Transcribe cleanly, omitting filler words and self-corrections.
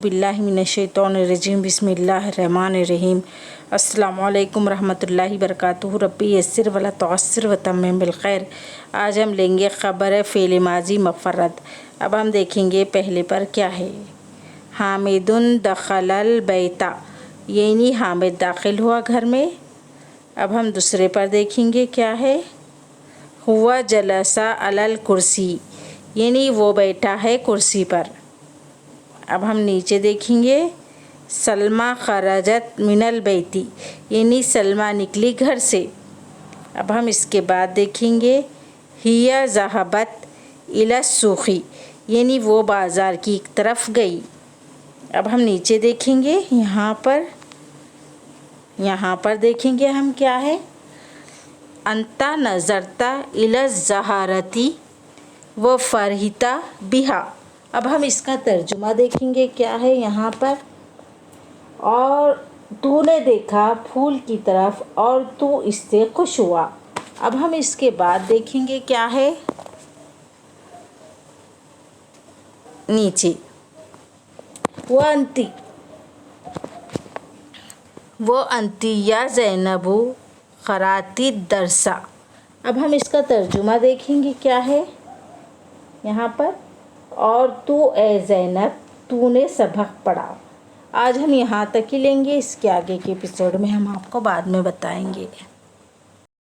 बिल्लाहि मिनश्शैतानिर्रजीम बिस्मिल्लाहिर्रहमानिर्रहीम। अस्सलामु अलैकुम रहमतुल्लाहि बरकातुहू। रब्बी यस्सिर वला तुअस्सिर वतम्मिम बिल खैर। आज हम लेंगे ख़बर फ़ेल माज़ी मुफ़र्रद। अब हम देखेंगे पहले पर क्या है। हामिदुन दखलल बैता, यानी हामिद दाखिल हुआ घर में। अब हम दूसरे पर देखेंगे क्या है। हुआ जलसा अलल कुर्सी, यानी वो बैठा है कुर्सी पर। अब हम नीचे देखेंगे। सलमा खरजत मिनल बैती, यानी सलमा निकली घर से। अब हम इसके बाद देखेंगे। हिया ज़हबत इला सूखी, यानी वो बाज़ार की तरफ गई। अब हम नीचे देखेंगे। यहाँ पर देखेंगे हम क्या है। अंता नज़रता इला ज़हारती व फ़रहिता बिहा। अब हम इसका तर्जुमा देखेंगे क्या है यहाँ पर। और तूने देखा फूल की तरफ और तू इससे खुश हुआ। अब हम इसके बाद देखेंगे क्या है नीचे। वो अंती या ज़ैनबू क़राती दरसा। अब हम इसका तर्जुमा देखेंगे क्या है यहाँ पर। और तू ए ज़ैनब तूने सबक पढ़ा। आज हम यहाँ तक ही लेंगे। इसके आगे के एपिसोड में हम आपको बाद में बताएंगे।